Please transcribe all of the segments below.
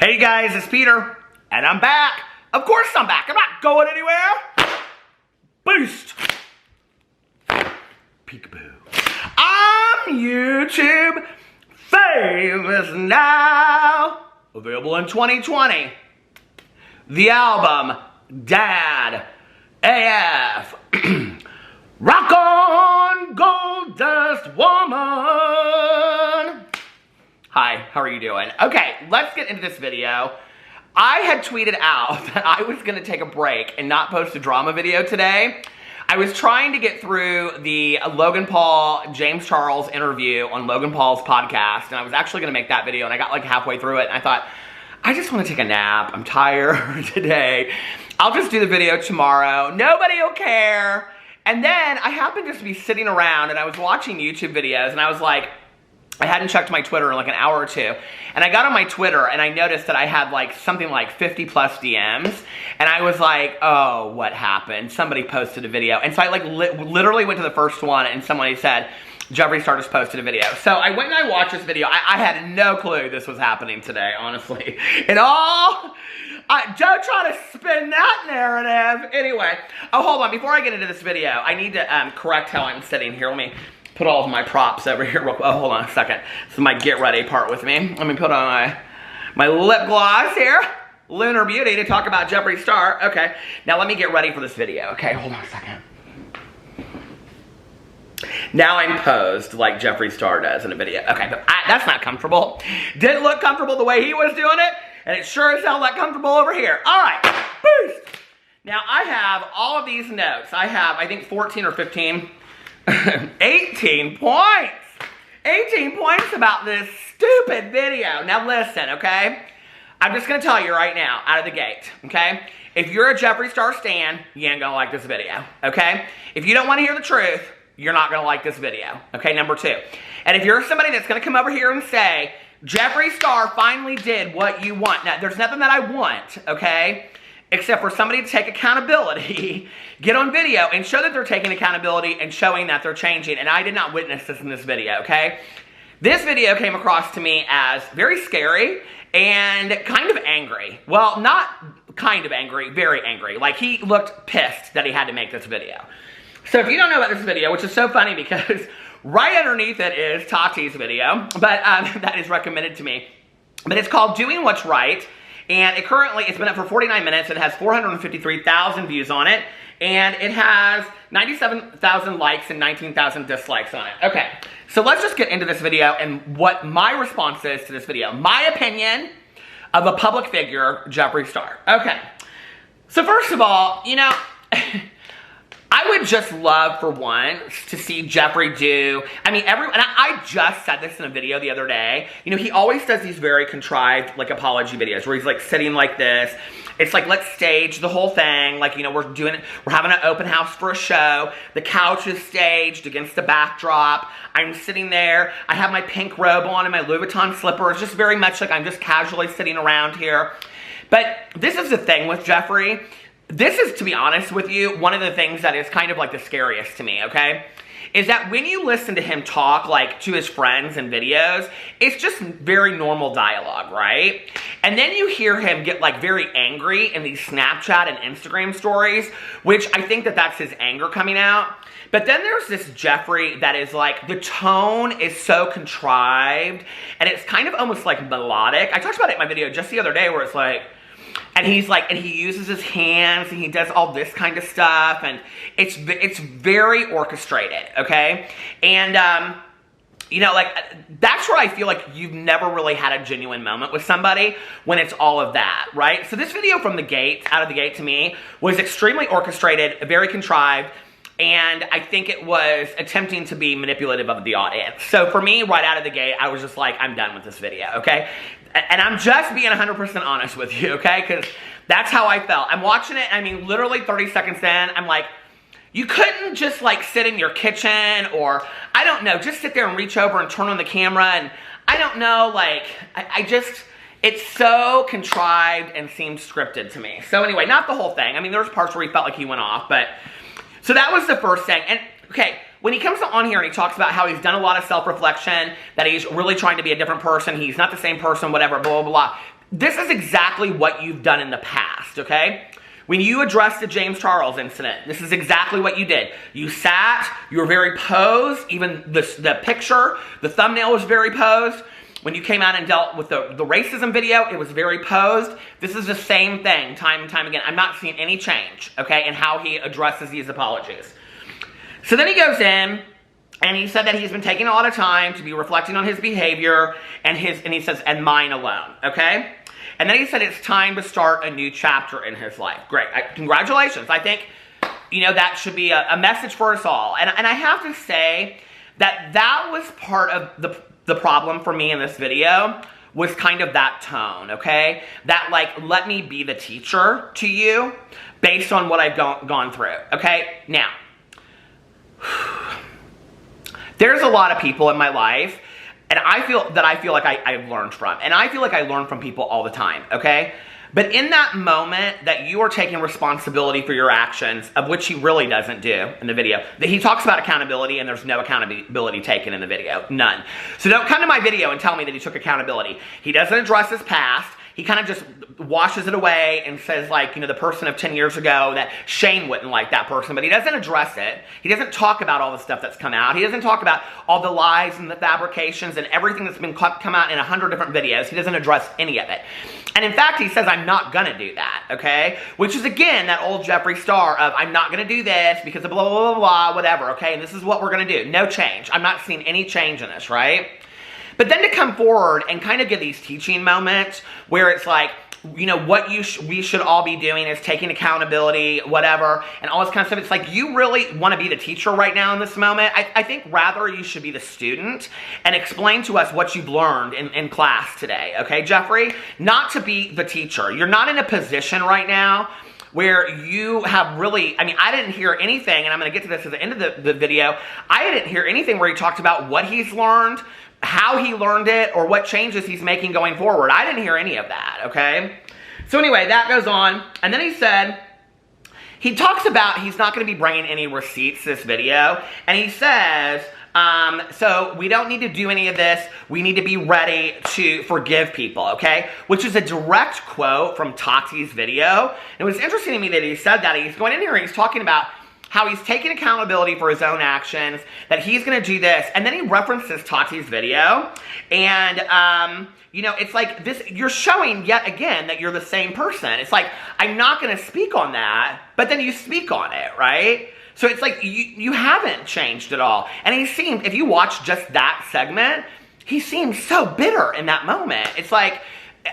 Hey guys, it's Peter, and I'm back. Of course I'm back. I'm not going anywhere. Boost. Peekaboo. I'm YouTube famous now. Available in 2020. The album, Dad AF. Rock on, Gold Dust Woman. Hi, how are you doing? Okay, let's get into this video. I had tweeted out that I was gonna take a break and not post a drama video today. I was trying to get through the Logan Paul, James Charles interview on Logan Paul's podcast, and I was actually gonna make that video, and I got like halfway through it, and I thought, I just wanna take a nap. I'm tired today. I'll just do the video tomorrow. Nobody will care. And then I happened to just be sitting around, and I was watching YouTube videos, and I was like, I hadn't checked my Twitter in like an hour or two, and I got on my Twitter and I noticed that I had like something like 50 plus DMs, and I was like, oh, what happened? Somebody posted a video. And so I like literally went to the first one, and somebody said, Jeffree Star just posted a video. So I went and I watched this video. I had no clue this was happening today, honestly. And don't try to spin that narrative. Anyway, oh, hold on. Before I get into this video, I need to correct how I'm sitting here. Let me put all of my props over here real quick. Oh, hold on a second. This is my get ready part with me. Let me put on my lip gloss here. Lunar Beauty to talk about Jeffree Star. Okay, now let me get ready for this video. Okay, hold on a second. Now I'm posed like Jeffree Star does in a video. Okay, but that's not comfortable. Didn't look comfortable the way he was doing it, and it sure as hell looked comfortable over here. All right, boost. Now I have all of these notes. I have, I think 14 or 15, 18 points. 18 points about this stupid video. Now listen, okay? I'm just gonna tell you right now, out of the gate, okay? If you're a Jeffree Star stan, you ain't gonna like this video, okay? If you don't wanna hear the truth, you're not gonna like this video, okay? Number two. And if you're somebody that's gonna come over here and say, Jeffree Star finally did what you want. Now, there's nothing that I want, okay? Except for somebody to take accountability, get on video and show that they're taking accountability and showing that they're changing. And I did not witness this in this video, okay? This video came across to me as very scary and kind of angry. Well, not kind of angry, very angry. Like, he looked pissed that he had to make this video. So if you don't know about this video, which is so funny because right underneath it is Tati's video, but that is recommended to me. But it's called Doing What's Right. And it's been up for 49 minutes. It has 453,000 views on it. And it has 97,000 likes and 19,000 dislikes on it. Okay, so let's just get into this video and what my response is to this video. My opinion of a public figure, Jeffree Star. Okay, so first of all, you know, I would just love for once to see Jeffree do, I mean, and I just said this in a video the other day. You know, he always does these very contrived, like, apology videos where he's, like, sitting like this. It's like, let's stage the whole thing. Like, you know, we're having an open house for a show. The couch is staged against the backdrop. I'm sitting there. I have my pink robe on and my Louis Vuitton slippers. Just very much like I'm just casually sitting around here. But this is the thing with Jeffree. This is, to be honest with you, one of the things that is kind of like the scariest to me, okay? Is that when you listen to him talk, like, to his friends in videos, it's just very normal dialogue, right? And then you hear him get, like, very angry in these Snapchat and Instagram stories, which I think that that's his anger coming out. But then there's this Jeffree that is, like, the tone is so contrived, and it's kind of almost, like, melodic. I talked about it in my video just the other day where it's, like, and he's like, and he uses his hands, and he does all this kind of stuff, and it's very orchestrated, okay? And, you know, like, that's where I feel like you've never really had a genuine moment with somebody when it's all of that, right? So this video from the gate, out of the gate to me, was extremely orchestrated, very contrived, and I think it was attempting to be manipulative of the audience. So for me, right out of the gate, I was just like, I'm done with this video, okay? And I'm just being 100% honest with you, okay? Because that's how I felt. I'm watching it, I mean, literally 30 seconds in, I'm like, you couldn't just, like, sit in your kitchen or, I don't know, just sit there and reach over and turn on the camera, and I don't know, like, I just, it's so contrived and seems scripted to me. So anyway, not the whole thing. I mean, there's parts where he felt like he went off, but, so that was the first thing. And, okay, when he comes on here and he talks about how he's done a lot of self-reflection, that he's really trying to be a different person, he's not the same person, whatever, blah, blah, blah. this is exactly what you've done in the past, okay? When you addressed the James Charles incident, this is exactly what you did. You sat, you were very posed, even the picture, the thumbnail was very posed. When you came out and dealt with the racism video, it was very posed. This is the same thing time and time again. I'm not seeing any change, okay, in how he addresses these apologies. So then he goes in, and he said that he's been taking a lot of time to be reflecting on his behavior, and he says, and mine alone, okay? And then he said it's time to start a new chapter in his life. Great, congratulations. I think, that should be a message for us all. And I have to say that was part of the problem for me in this video, was kind of that tone, okay? That, like, let me be the teacher to you based on what I've gone through, okay? Now, there's a lot of people in my life, and I feel like I've learned from. And I feel like I learn from people all the time, okay? But in that moment that you are taking responsibility for your actions, of which he really doesn't do in the video, that he talks about accountability and there's no accountability taken in the video, none. So don't come to my video and tell me that he took accountability. He doesn't address his past. He kind of just washes it away and says, like, the person of 10 years ago, that Shane wouldn't like that person, but he doesn't address it. He doesn't talk about all the stuff that's come out. He doesn't talk about all the lies and the fabrications and everything that's been come out in 100 different videos. He doesn't address any of it. And in fact, he says, I'm not gonna do that, okay? Which is, again, that old Jeffree Star of, I'm not gonna do this because of blah, blah, blah, blah, whatever, okay? And this is what we're gonna do. No change. I'm not seeing any change in this, right? But then to come forward and kind of give these teaching moments where it's like, what we should all be doing is taking accountability, whatever, and all this kind of stuff. It's like, you really want to be the teacher right now in this moment? I think rather you should be the student and explain to us what you've learned in class today, okay, Jeffree? Not to be the teacher. You're not in a position right now where you have really, I didn't hear anything, and I'm going to get to this at the end of the video. I didn't hear anything where he talked about what he's learned, how he learned it, or what changes he's making going forward. I didn't hear any of that, okay? So anyway, that goes on. And then he talks about he's not going to be bringing any receipts this video. And he says, so we don't need to do any of this. We need to be ready to forgive people, okay? Which is a direct quote from Tati's video. It was interesting to me that he said that. He's going in here and he's talking about how he's taking accountability for his own actions, that he's going to do this. And then he references Tati's video. And, it's like this, you're showing yet again that you're the same person. It's like, I'm not going to speak on that, but then you speak on it, right? So it's like, you haven't changed at all. And he seemed, if you watch just that segment, he seemed so bitter in that moment. It's like,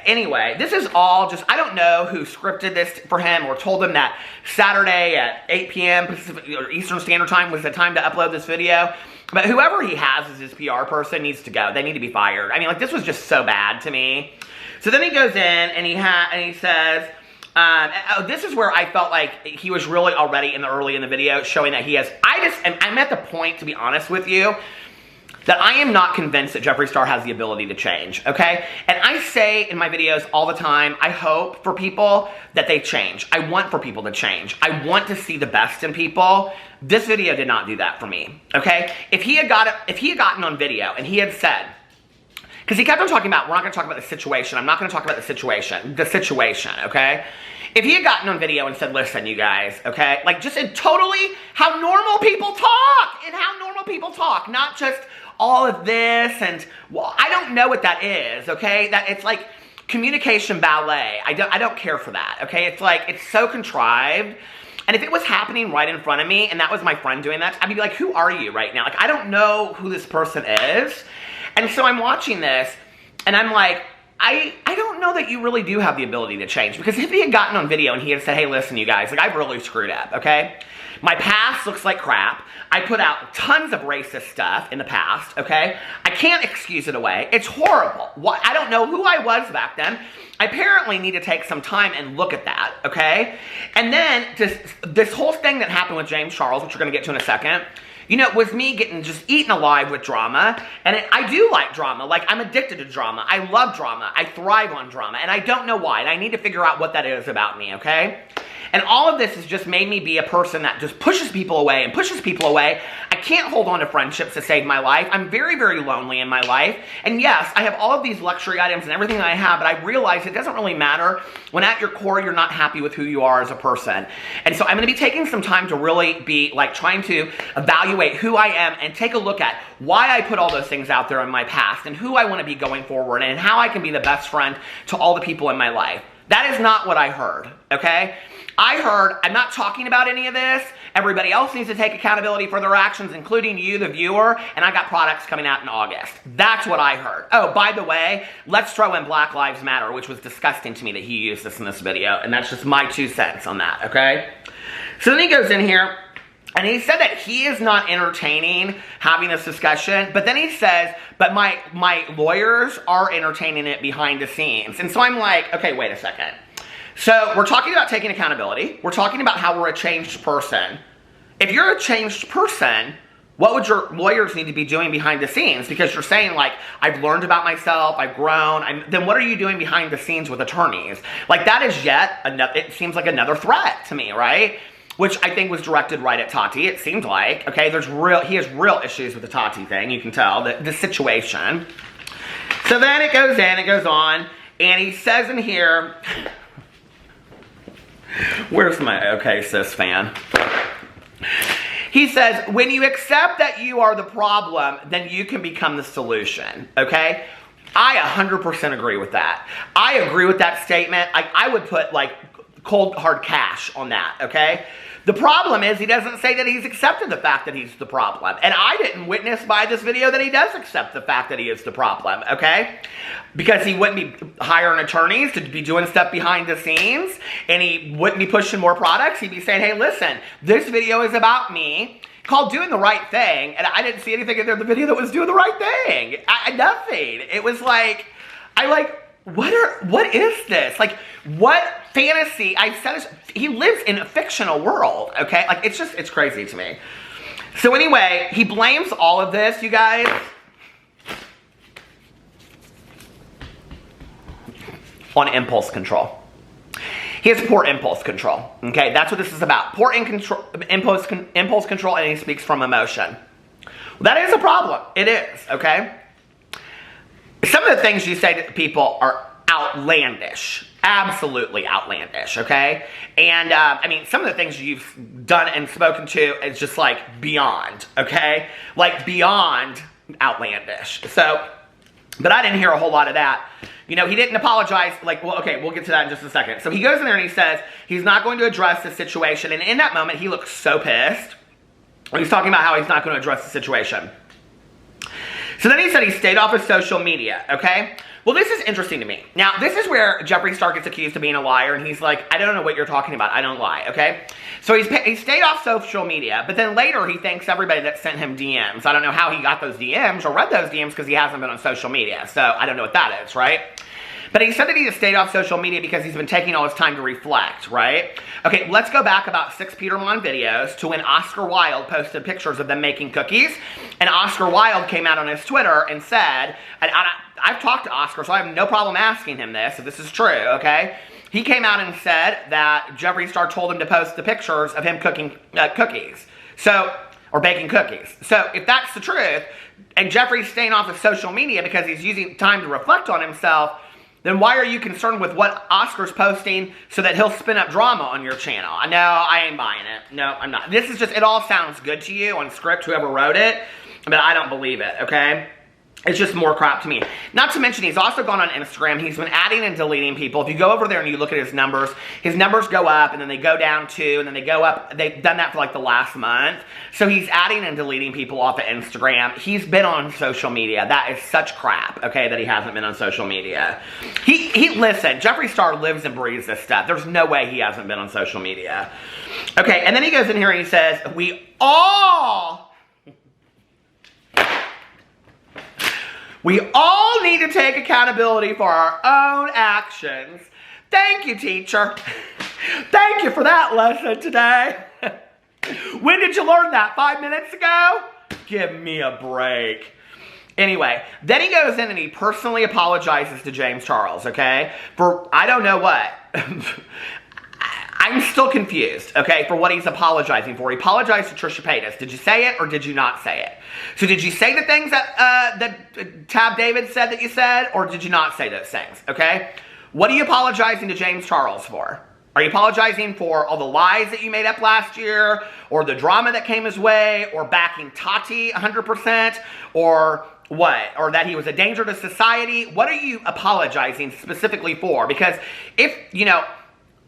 anyway, this is all just, I don't know who scripted this for him or told him that Saturday at 8 p.m. Pacific or Eastern Standard Time was the time to upload this video. But whoever he has as his PR person needs to go. They need to be fired. This was just so bad to me. So then he goes in and he says, this is where I felt like he was really already early in the video showing that he has, I'm at the point, to be honest with you, that I am not convinced that Jeffree Star has the ability to change, okay? And I say in my videos all the time, I hope for people that they change. I want for people to change. I want to see the best in people. This video did not do that for me, okay? If he had gotten on video and he had said, because he kept on talking about, we're not going to talk about the situation. I'm not going to talk about the situation, okay? If he had gotten on video and said, listen, you guys, okay? Like, just in totally how normal people talk, not just all of this, and, well, I don't know what that is, okay? That it's like communication ballet. I don't care for that, okay? It's like, it's so contrived. And if it was happening right in front of me, and that was my friend doing that, I'd be like, who are you right now? Like, I don't know who this person is. And so I'm watching this, and I'm like, I don't know that you really do have the ability to change. Because if he had gotten on video and he had said, hey, listen, you guys, like, I've really screwed up, okay? My past looks like crap. I put out tons of racist stuff in the past, okay? I can't excuse it away. It's horrible. I don't know who I was back then. I apparently need to take some time and look at that, okay? And then this whole thing that happened with James Charles, which we're going to get to in a second, was me getting just eaten alive with drama. And I do like drama. Like, I'm addicted to drama. I love drama. I thrive on drama. And I don't know why. And I need to figure out what that is about me, okay? And all of this has just made me be a person that just pushes people away and pushes people away. I can't hold on to friendships to save my life. I'm very, very lonely in my life. And yes, I have all of these luxury items and everything that I have, but I realize it doesn't really matter when at your core you're not happy with who you are as a person. And so I'm going to be taking some time to really be like trying to evaluate who I am and take a look at why I put all those things out there in my past and who I want to be going forward and how I can be the best friend to all the people in my life. That is not what I heard, okay? I heard, I'm not talking about any of this. Everybody else needs to take accountability for their actions, including you, the viewer, and I got products coming out in August. That's what I heard. Oh, by the way, let's throw in Black Lives Matter, which was disgusting to me that he used this in this video, and that's just my 2 cents on that, okay? So then he goes in here, and he said that he is not entertaining having this discussion, but then he says, but my lawyers are entertaining it behind the scenes. And so I'm like, okay, wait a second. So we're talking about taking accountability. We're talking about how we're a changed person. If you're a changed person, what would your lawyers need to be doing behind the scenes? Because you're saying, like, I've learned about myself, I've grown, then what are you doing behind the scenes with attorneys? Like, that is yet another, it seems like another threat to me, right? Which I think was directed right at Tati, it seemed like. Okay, he has real issues with the Tati thing, you can tell, the situation. So then it goes in, it goes on, and he says in here, where's my okay sis fan? He says, when you accept that you are the problem, then you can become the solution, okay? I 100% agree with that. I agree with that statement. I would put like cold hard cash on that, okay? The problem is he doesn't say that he's accepted the fact that he's the problem. And I didn't witness by this video that he does accept the fact that he is the problem, okay? Because he wouldn't be hiring attorneys to be doing stuff behind the scenes, and he wouldn't be pushing more products. He'd be saying, hey, listen, this video is about me, called Doing the Right Thing, and I didn't see anything in there, the video that was doing the right thing. Nothing. It was like, what is this? Like, what fantasy? He lives in a fictional world, okay? Like, it's crazy to me. So anyway, he blames all of this, you guys, on impulse control. He has poor impulse control, okay? That's what this is about. Poor impulse control, and he speaks from emotion. Well, that is a problem. It is, okay? Some of the things you say to people are outlandish. Absolutely outlandish, okay? And, I mean, some of the things you've done and spoken to is just, like, beyond, okay? Like, beyond outlandish. So, but I didn't hear a whole lot of that. You know, he didn't apologize, like, well, okay, we'll get to that in just a second. So he goes in there and he says he's not going to address the situation, and in that moment, he looks so pissed. He's talking about how he's not going to address the situation. So then he said he stayed off of social media, okay? Well, this is interesting to me. Now, this is where Jeffree Star gets accused of being a liar, and he's like, I don't know what you're talking about. I don't lie, okay? So he stayed off social media, but then later he thanks everybody that sent him DMs. I don't know how he got those DMs or read those DMs because he hasn't been on social media, so I don't know what that is, right? But he said that he has stayed off social media because he's been taking all his time to reflect, right? Okay, let's go back about 6 Peter Monn videos to when Oscar Wilde posted pictures of them making cookies. And Oscar Wilde came out on his Twitter and said, and I've talked to Oscar, so I have no problem asking him this, if this is true, okay? He came out and said that Jeffree Star told him to post the pictures of him cooking cookies. So, or baking cookies. So, if that's the truth, and Jeffree's staying off of social media because he's using time to reflect on himself, then why are you concerned with what Oscar's posting so that he'll spin up drama on your channel? No, I ain't buying it. No, I'm not. This is just, it all sounds good to you on script, whoever wrote it, but I don't believe it, okay? It's just more crap to me. Not to mention, he's also gone on Instagram. He's been adding and deleting people. If you go over there and you look at his numbers go up, and then they go down too, and then they go up. They've done that for like the last month. So he's adding and deleting people off of Instagram. He's been on social media. That is such crap, okay, that he hasn't been on social media. Listen, Jeffree Star lives and breathes this stuff. There's no way he hasn't been on social media. Okay, and then he goes in here and he says, we all need to take accountability for our own actions. Thank you, teacher. Thank you for that lesson today. When did you learn that? 5 minutes ago? Give me a break. Anyway, then he goes in and he personally apologizes to James Charles, okay? For, I don't know what. I'm still confused, okay, for what he's apologizing for. He apologized to Trisha Paytas. Did you say it or did you not say it? So did you say the things that Tab David said that you said, or did you not say those things, okay? What are you apologizing to James Charles for? Are you apologizing for all the lies that you made up last year, or the drama that came his way, or backing Tati 100%, or what? Or that he was a danger to society? What are you apologizing specifically for? Because if, you know,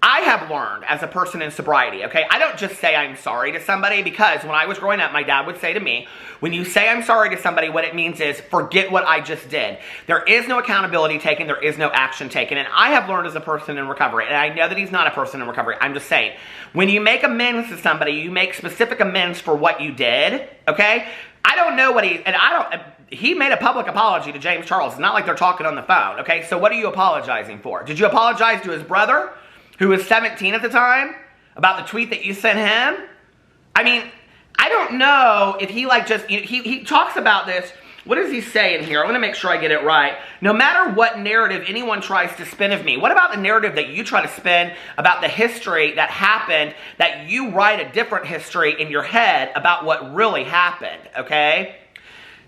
I have learned as a person in sobriety, okay, I don't just say I'm sorry to somebody, because when I was growing up, my dad would say to me, when you say I'm sorry to somebody, what it means is forget what I just did. There is no accountability taken. There is no action taken. And I have learned as a person in recovery, and I know that he's not a person in recovery. I'm just saying, when you make amends to somebody, you make specific amends for what you did, okay? I don't know what he made a public apology to James Charles. It's not like they're talking on the phone, okay? So what are you apologizing for? Did you apologize to his brother, who was 17 at the time, about the tweet that you sent him? I mean, I don't know if he like just, you know, he talks about this. What does he say in here? I want to make sure I get it right. No matter what narrative anyone tries to spin of me, what about the narrative that you try to spin about the history that happened, that you write a different history in your head about what really happened, okay?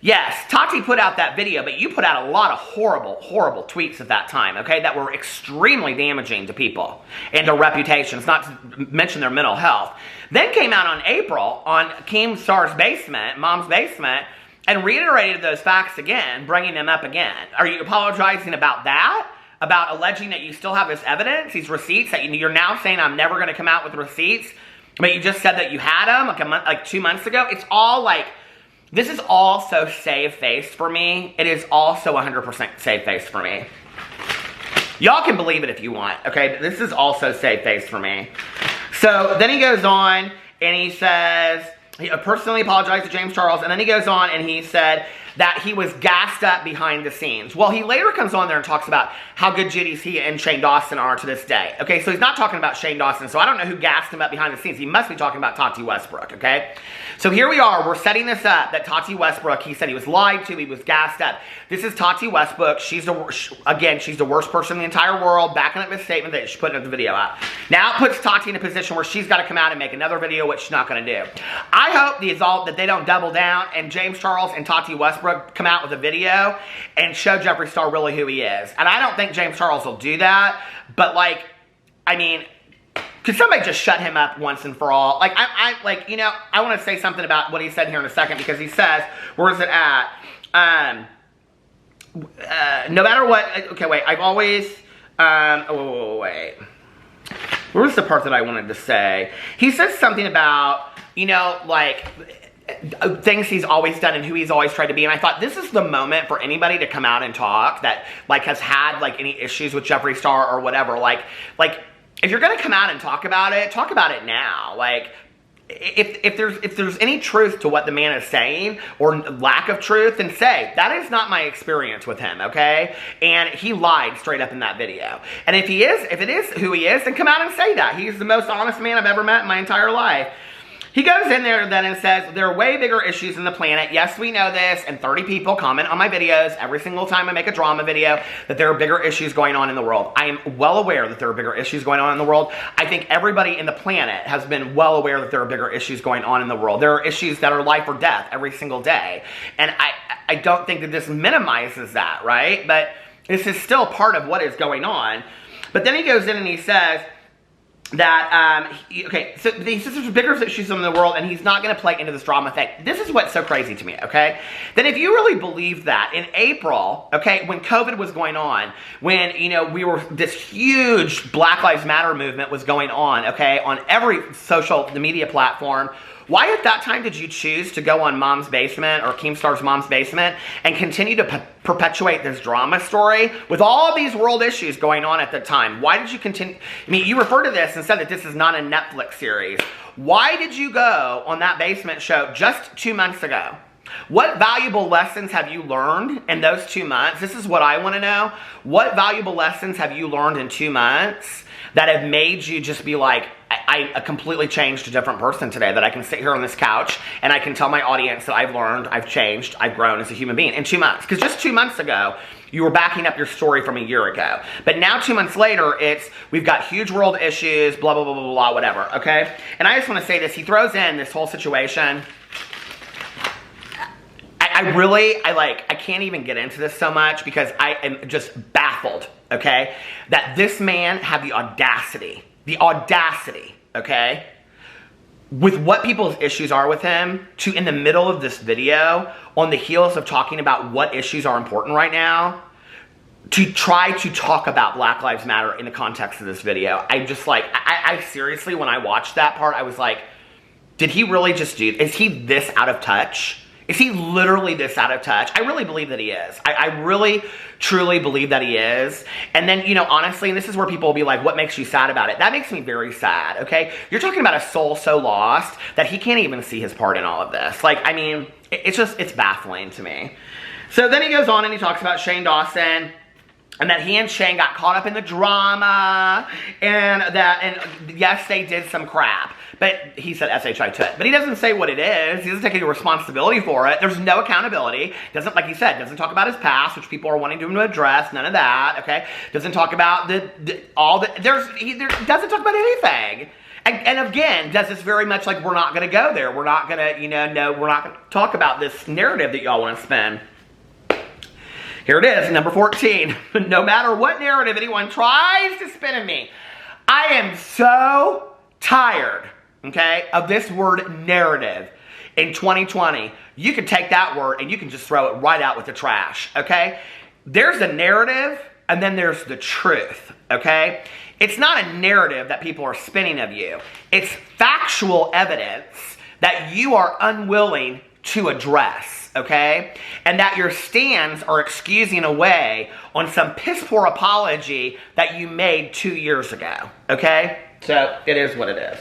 Yes, Tati put out that video, but you put out a lot of horrible, horrible tweets at that time, okay, that were extremely damaging to people and their reputations, not to mention their mental health. Then came out on April on Keemstar's basement, Mom's basement, and reiterated those facts again, bringing them up again. Are you apologizing about that? About alleging that you still have this evidence, these receipts, that you're now saying I'm never going to come out with receipts, but you just said that you had them like 2 months ago? It's all like, this is all so save-faced for me. It is also 100% save-faced for me. Y'all can believe it if you want, okay? But this is also save-faced for me. So then he goes on and he says, he personally apologized to James Charles, and then he goes on and he said that he was gassed up behind the scenes. Well, he later comes on there and talks about how good he and Shane Dawson are to this day. Okay, so he's not talking about Shane Dawson, so I don't know who gassed him up behind the scenes. He must be talking about Tati Westbrook, okay? So here we are, we're setting this up, that Tati Westbrook, he said he was lied to, he was gassed up. This is Tati Westbrook. She's the worst person in the entire world, backing up this statement that she's putting up the video out. Now it puts Tati in a position where she's got to come out and make another video, which she's not going to do. I hope that they don't double down and James Charles and Tati Westbrook come out with a video and show Jeffree Star really who he is. And I don't think James Charles will do that, but like, I mean, could somebody just shut him up once and for all? Like, I want to say something about what he said here in a second, because he says, where is it at? No matter what, okay, wait, I've always, wait. Where was the part that I wanted to say? He says something about, you know, like, things he's always done and who he's always tried to be. And I thought, this is the moment for anybody to come out and talk that, like, has had, like, any issues with Jeffree Star or whatever. Like, if you're going to come out and talk about it now. Like, if there's any truth to what the man is saying, or lack of truth, then say, that is not my experience with him, okay? And he lied straight up in that video. And if it is who he is, then come out and say that. He's the most honest man I've ever met in my entire life. He goes in there then and says, there are way bigger issues in the planet. Yes, we know this, and 30 people comment on my videos every single time I make a drama video that there are bigger issues going on in the world. I am well aware that there are bigger issues going on in the world. I think everybody in the planet has been well aware that there are bigger issues going on in the world. There are issues that are life or death every single day. And I don't think that this minimizes that, right? But this is still part of what is going on. But then he goes in and he says that, okay, so he says there's bigger issues in the world, and he's not going to play into this drama thing. This is what's so crazy to me, okay? Then if you really believe that, in April, okay, when COVID was going on, when, you know, this huge Black Lives Matter movement was going on, okay, on every social media platform, why at that time did you choose to go on Mom's Basement, or Keemstar's Mom's Basement, and continue to perpetuate this drama story with all these world issues going on at the time? Why did you continue? I mean, you refer to this and said that this is not a Netflix series. Why did you go on that basement show just 2 months ago? What valuable lessons have you learned in those 2 months? This is what I want to know. What valuable lessons have you learned in 2 months that have made you just be like, I completely changed a different person today, that I can sit here on this couch and I can tell my audience that I've learned, I've changed, I've grown as a human being in 2 months. Because just 2 months ago, you were backing up your story from a year ago. But now 2 months later, we've got huge world issues, blah, blah, blah, blah, blah, whatever, okay? And I just want to say this. He throws in this whole situation. I can't even get into this so much because I am just baffled, okay? That this man had the audacity, okay? With what people's issues are with him, to in the middle of this video, on the heels of talking about what issues are important right now, to try to talk about Black Lives Matter in the context of this video. I just like, I seriously, when I watched that part, I was like, did he really just do, is he this out of touch? Is he literally this out of touch? I really believe that he is. I really, truly believe that he is. And then, you know, honestly, and this is where people will be like, what makes you sad about it? That makes me very sad, okay? You're talking about a soul so lost that he can't even see his part in all of this. Like, I mean, it's baffling to me. So then he goes on and he talks about Shane Dawson, and that he and Shane got caught up in the drama, and yes, they did some crap. But he said SHI to it. But he doesn't say what it is. He doesn't take any responsibility for it. There's no accountability. Doesn't, like he said, doesn't talk about his past, which people are wanting him to address. None of that, okay? Doesn't talk about he doesn't talk about anything. And again, does this very much like, we're not going to go there. We're not going to, we're not going to talk about this narrative that y'all want to spin. Here it is, number 14. No matter what narrative anyone tries to spin in me, I am so tired, okay, of this word narrative in 2020. You can take that word and you can just throw it right out with the trash, okay? There's a narrative and then there's the truth, okay? It's not a narrative that people are spinning of you. It's factual evidence that you are unwilling to address. Okay? And that your stands are excusing away on some piss poor apology that you made 2 years ago. Okay? So, it is what it is.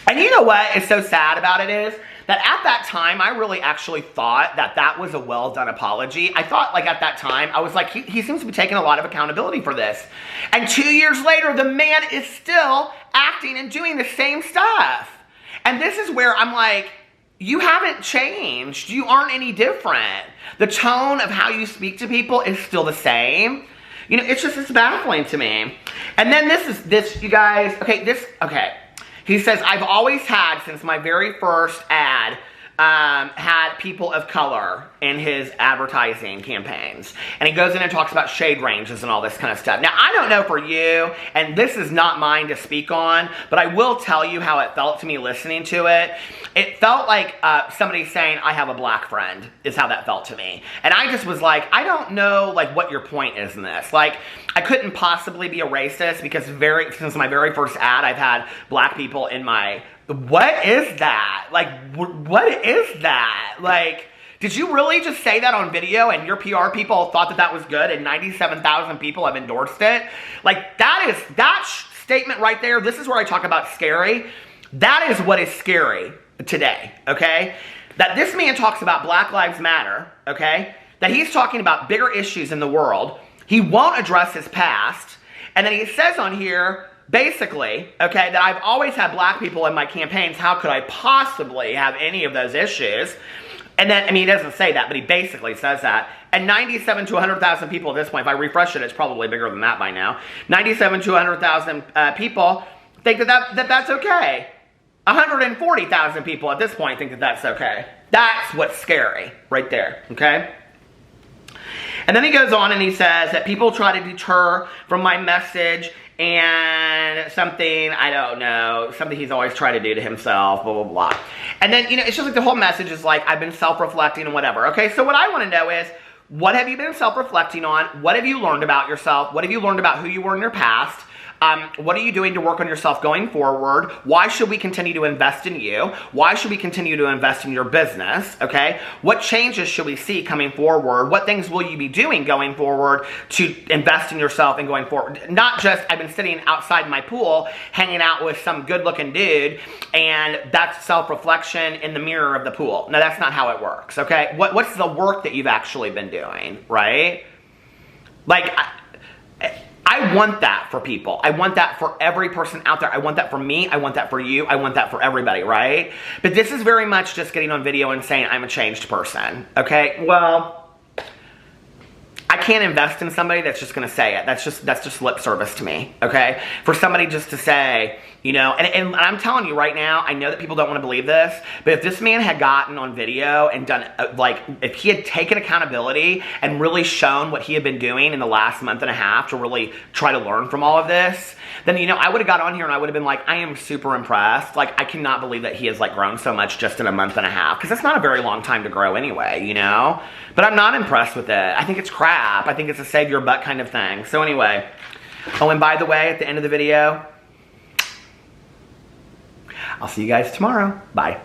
And you know what is so sad about it is that at that time, I really actually thought that that was a well-done apology. I thought, like, at that time, I was like, he seems to be taking a lot of accountability for this. And 2 years later, the man is still acting and doing the same stuff. And this is where I'm like, you haven't changed. You aren't any different. The tone of how you speak to people is still the same. You know, it's baffling to me. And then this, you guys, okay. He says, I've always had, since my very first ad, had people of color in his advertising campaigns. And he goes in and talks about shade ranges and all this kind of stuff. Now, I don't know for you, and this is not mine to speak on, but I will tell you how it felt to me listening to it. It felt like somebody saying, I have a black friend, is how that felt to me. And I just was like, I don't know, like, what your point is in this. Like, I couldn't possibly be a racist because since my very first ad, I've had black people in my... What is that? Like, what is that? Like, did you really just say that on video and your PR people thought that that was good and 97,000 people have endorsed it? Like, that statement right there, this is where I talk about scary. That is what is scary today, okay? That this man talks about Black Lives Matter, okay? That he's talking about bigger issues in the world. He won't address his past. And then he says on here... basically, okay, that I've always had black people in my campaigns. How could I possibly have any of those issues? And then, I mean, he doesn't say that, but he basically says that. And 97 to 100,000 people at this point, if I refresh it, it's probably bigger than that by now. 97 to 100,000 people think that's okay. 140,000 people at this point think that that's okay. That's what's scary right there, okay? And then he goes on and he says that people try to deter from my message and something, I don't know, something he's always tried to do to himself, blah, blah, blah. And then, you know, it's just like the whole message is like, I've been self-reflecting and whatever. Okay, so what I want to know is, what have you been self-reflecting on? What have you learned about yourself? What have you learned about who you were in your past? What are you doing to work on yourself going forward? Why should we continue to invest in you? Why should we continue to invest in your business? Okay. What changes should we see coming forward? What things will you be doing going forward to invest in yourself and going forward? Not just, I've been sitting outside my pool, hanging out with some good looking dude, and that's self-reflection in the mirror of the pool. No, that's not how it works. Okay. What's the work that you've actually been doing? Right. Like, I I want that for people. I want that for every person out there. I want that for me. I want that for you. I want that for everybody, right? But this is very much just getting on video and saying I'm a changed person, okay? Well, I can't invest in somebody that's just going to say it. That's just lip service to me, okay? For somebody just to say, you know, and I'm telling you right now, I know that people don't want to believe this, but if this man had gotten on video and done, like, if he had taken accountability and really shown what he had been doing in the last month and a half to really try to learn from all of this, then, you know, I would have got on here and I would have been like, I am super impressed. Like, I cannot believe that he has, like, grown so much just in a month and a half, because that's not a very long time to grow anyway, you know? But I'm not impressed with it. I think it's crap. I think it's a save your butt kind of thing. So anyway, oh, and by the way, at the end of the video, I'll see you guys tomorrow. Bye.